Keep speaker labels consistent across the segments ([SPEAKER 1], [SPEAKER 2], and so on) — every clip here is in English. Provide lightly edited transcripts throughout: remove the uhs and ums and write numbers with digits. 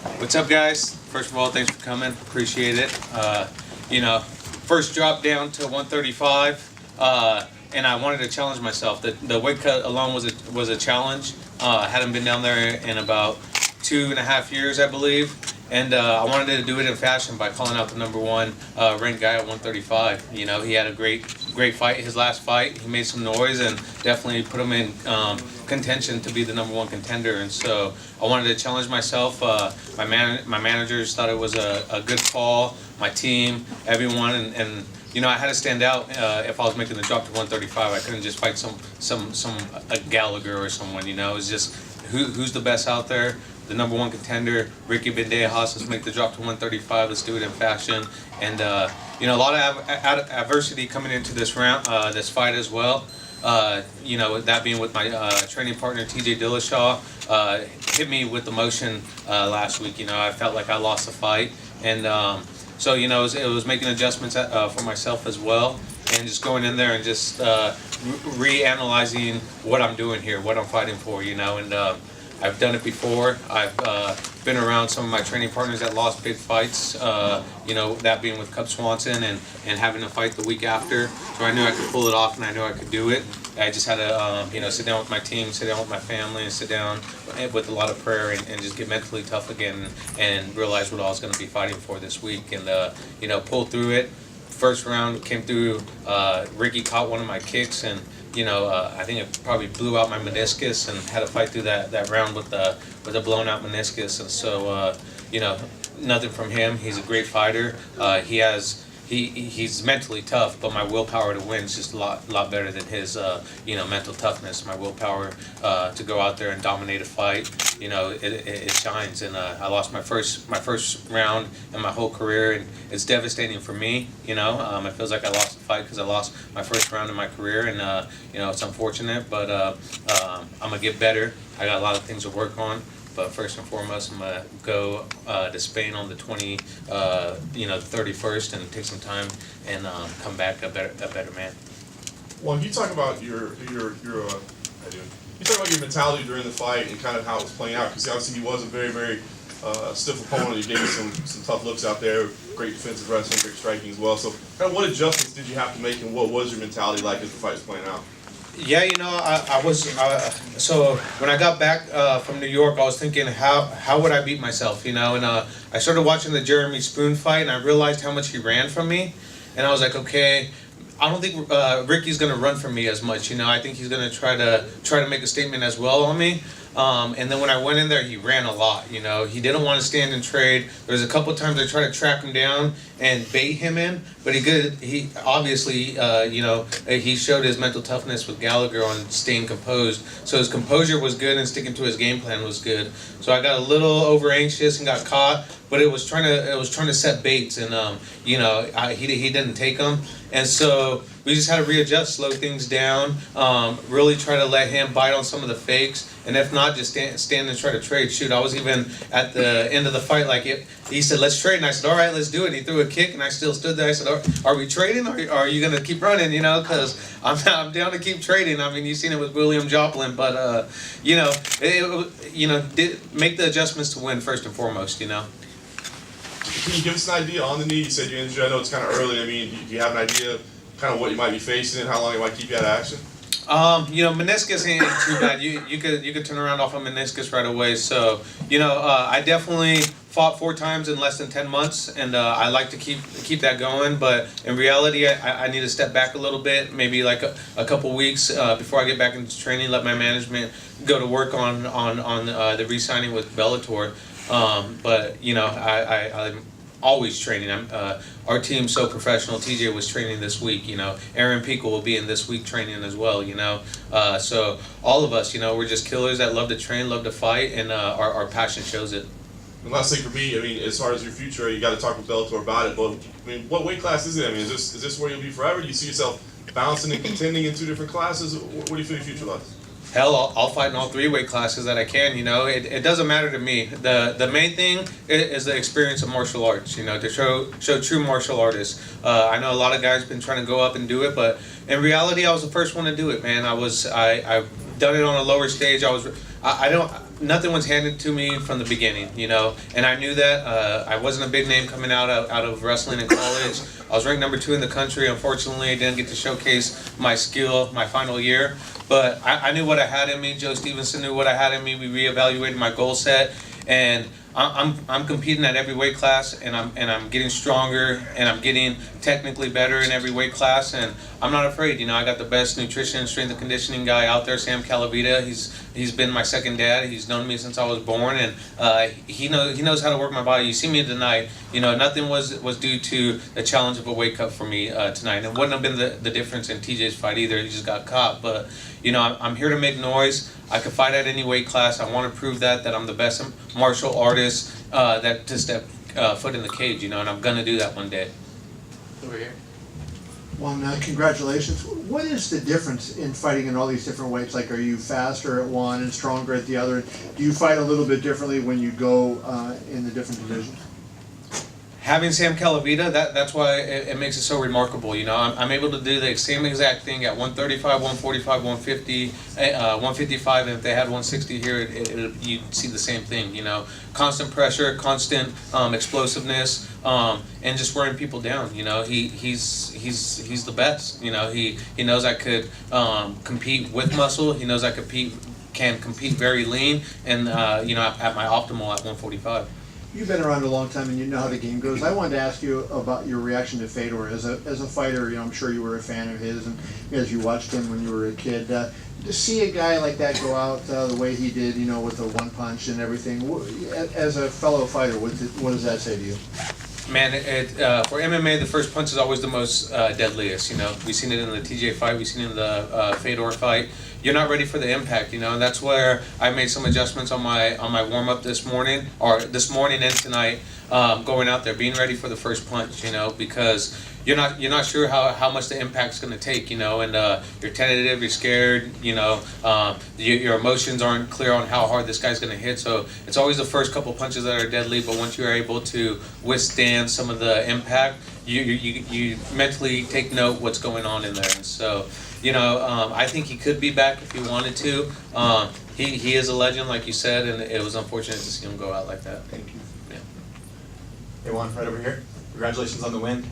[SPEAKER 1] What's up, guys? First of all, thanks for coming. Appreciate it. First drop down to 135, and I wanted to challenge myself. The weight cut alone was a challenge. Hadn't been down there in about 2.5 years, I believe, and I wanted to do it in fashion by calling out the number one ranked guy at 135. He had a great fight. His last fight, he made some noise and definitely put him in contention to be the number one contender. And so I wanted to challenge myself. My managers thought it was a good call. My team, everyone, and I had to stand out if I was making the drop to 135. I couldn't just fight a Gallagher or someone. It was just who's the best out there. The number one contender, Ricky Bandejas, let's make the drop to 135. Let's do it in fashion. And a lot of adversity coming into this round, this fight as well. That being with my training partner TJ Dillashaw, hit me with emotion last week. I felt like I lost the fight, and so it was making adjustments for myself as well, and just going in there and just reanalyzing what I'm doing here, what I'm fighting for. And I've done it before. I've been around some of my training partners that lost big fights, that being with Cub Swanson and having to fight the week after. So I knew I could pull it off and I knew I could do it. I just had to, sit down with my team, sit down with my family, and sit down with a lot of prayer and just get mentally tough again and realize what I was going to be fighting for this week and, pull through it. First round came through, Ricky caught one of my kicks and I think it probably blew out my meniscus and had to fight through that round with a blown out meniscus. And so, nothing from him. He's a great fighter. He's mentally tough, but my willpower to win is just a lot better than his mental toughness. My willpower to go out there and dominate a fight, it shines. And I lost my first round in my whole career, and it's devastating for me. It feels like I lost the fight because I lost my first round in my career, and it's unfortunate. But I'm gonna get better. I got a lot of things to work on. But first and foremost, I'm gonna go to Spain on the 31st, and take some time and come back a better man.
[SPEAKER 2] Well, you talk about your mentality during the fight and kind of how it was playing out. Because obviously he was a very, very stiff opponent. He gave you some tough looks out there. Great defensive wrestling, great striking as well. So, kind of what adjustments did you have to make, and what was your mentality like as the fight was playing out?
[SPEAKER 1] Yeah, I was so when I got back from New York, I was thinking how would I beat myself, and I started watching the Jeremy Spoon fight, and I realized how much he ran from me, and I was like, okay, I don't think Ricky's gonna run from me as much, I think he's gonna try to make a statement as well on me. And then when I went in there, he ran a lot. He didn't want to stand and trade. There was a couple of times I tried to track him down and bait him in, but he obviously, he showed his mental toughness with Gallagher on staying composed. So his composure was good and sticking to his game plan was good. So I got a little over anxious and got caught, but it was trying to set baits, and he didn't take them, and so we just had to readjust, slow things down, really try to let him bite on some of the fakes, and if not, just stand and try to trade. Shoot, I was even at the end of the fight, he said, let's trade, and I said, all right, let's do it. He threw a kick, and I still stood there. I said, are we trading, or are you going to keep running, because I'm down to keep trading. I mean, you've seen it with William Joplin, but, make the adjustments to win first and foremost,
[SPEAKER 2] Can you give us an idea on the knee? You said you're injured. I know it's kind of early. I mean, do you have an idea kind of what you might be facing and how long it might keep you out of action?
[SPEAKER 1] Meniscus ain't too bad. You could turn around off a meniscus right away. So, I definitely fought 4 times in less than 10 months, and I like to keep that going. But in reality, I need to step back a little bit, maybe like a couple weeks before I get back into training. Let my management go to work on the re-signing with Bellator. But I'm always training. Our team's so professional. TJ was training this week. Aaron Pico will be in this week training as well. So all of us, we're just killers that love to train, love to fight, and our passion shows it.
[SPEAKER 2] And last thing for me, I mean, as far as your future, you got to talk with Bellator about it. But I mean, what weight class is it? I mean, is this where you'll be forever? Do you see yourself bouncing and contending in 2 different classes? What do you feel your future lies?
[SPEAKER 1] Hell, I'll fight in all 3 weight classes that I can. It doesn't matter to me. The main thing is the experience of martial arts. To show true martial artists. I know a lot of guys been trying to go up and do it, but in reality, I was the first one to do it, man. I've done it on a lower stage. nothing was handed to me from the beginning, you know, and I knew that. I wasn't a big name coming out of wrestling in college. I was ranked number 2 in the country. Unfortunately, I didn't get to showcase my skill my final year, but I knew what I had in me. Joe Stevenson knew what I had in me. We reevaluated my goal set, and I'm competing at every weight class, and I'm getting stronger, and I'm getting technically better in every weight class, and I'm not afraid. You know, I got the best nutrition, strength and conditioning guy out there, Sam Calavita. He's been my second dad. He's known me since I was born, and he knows how to work my body. You see me tonight. You know, nothing was due to the challenge of a weight cut for me tonight, and it wouldn't have been the difference in TJ's fight either. He just got caught, but you know, I'm here to make noise. I can fight at any weight class. I want to prove that I'm the best martial artist that to step foot in the cage, you know, and I'm gonna do that one day.
[SPEAKER 3] Over here.
[SPEAKER 4] Juan, congratulations. What is the difference in fighting in all these different weights? Like, are you faster at one and stronger at the other? Do you fight a little bit differently when you go in the different divisions?
[SPEAKER 1] Having Sam Calavita, that's why it makes it so remarkable. You know, I'm able to do the same exact thing at 135, 145, 150, 155, and if they had 160 here, you'd see the same thing. You know, constant pressure, constant explosiveness, and just wearing people down. You know, he's the best. You know, he knows I could compete with muscle. He knows I can compete very lean, and you know, at my optimal at 145.
[SPEAKER 4] You've been around a long time and you know how the game goes. I wanted to ask you about your reaction to Fedor. As a fighter, you know, I'm sure you were a fan of his, and as you watched him when you were a kid. To see a guy like that go out the way he did, you know, with the one punch and everything, as a fellow fighter, what does that say to you?
[SPEAKER 1] Man, for MMA, the first punch is always the most deadliest. You know, we've seen it in the TJ fight, we've seen it in the Fedor fight. You're not ready for the impact, you know, and that's where I made some adjustments on my warm up this morning and tonight, going out there, being ready for the first punch, you know, because you're not sure how much the impact's going to take, you know, and you're tentative, you're scared, you know, your emotions aren't clear on how hard this guy's going to hit, so it's always the first couple punches that are deadly, but once you're able to withstand some of the impact, you mentally take note what's going on in there. So, you know, I think he could be back if he wanted to. He is a legend, like you said, and it was unfortunate to see him go out like that.
[SPEAKER 4] Thank you.
[SPEAKER 1] Yeah.
[SPEAKER 3] Hey Juan, right over here. Congratulations on the win.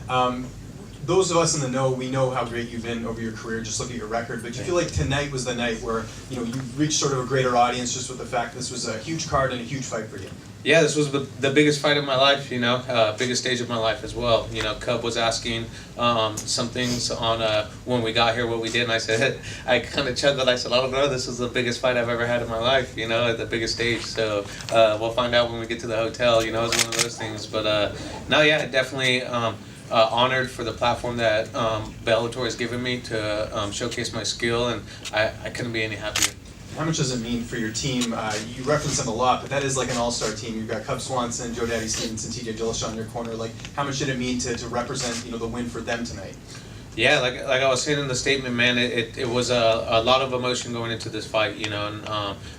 [SPEAKER 3] Those of us in the know, we know how great you've been over your career, just look at your record, but do you feel like tonight was the night where, you know, you reached sort of a greater audience just with the fact this was a huge card and a huge fight for you?
[SPEAKER 1] Yeah, this was the biggest fight of my life, you know, biggest stage of my life as well. You know, Cub was asking some things on when we got here, what we did, and I said, I kind of chuckled. I said, I don't know, this is the biggest fight I've ever had in my life, you know, at the biggest stage. So we'll find out when we get to the hotel, you know, it's one of those things. But no, yeah, definitely honored for the platform that Bellator has given me to showcase my skill, and I couldn't be any happier.
[SPEAKER 3] How much does it mean for your team? You reference them a lot, but that is like an all-star team. You've got Cub Swanson, Joe Daddy Stevenson, TJ Dillashaw in your corner. Like, how much did it mean to represent, you know, the win for them tonight?
[SPEAKER 1] Yeah, like I was saying in the statement, man, it was a lot of emotion going into this fight, you know, and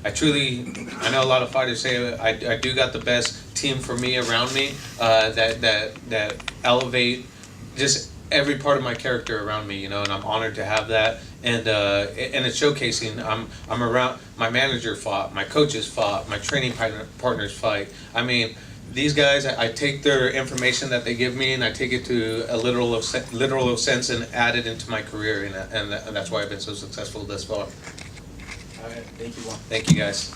[SPEAKER 1] I know a lot of fighters say I do got the best team for me around me that elevate just every part of my character around me, you know, and I'm honored to have that. And it's showcasing. I'm around. My manager fought. My coaches fought. My training partners fight. I mean, these guys. I take their information that they give me, and I take it to a literal sense and add it into my career, and that's why I've been so successful thus far.
[SPEAKER 3] All right, thank you, Juan.
[SPEAKER 1] Thank you, guys.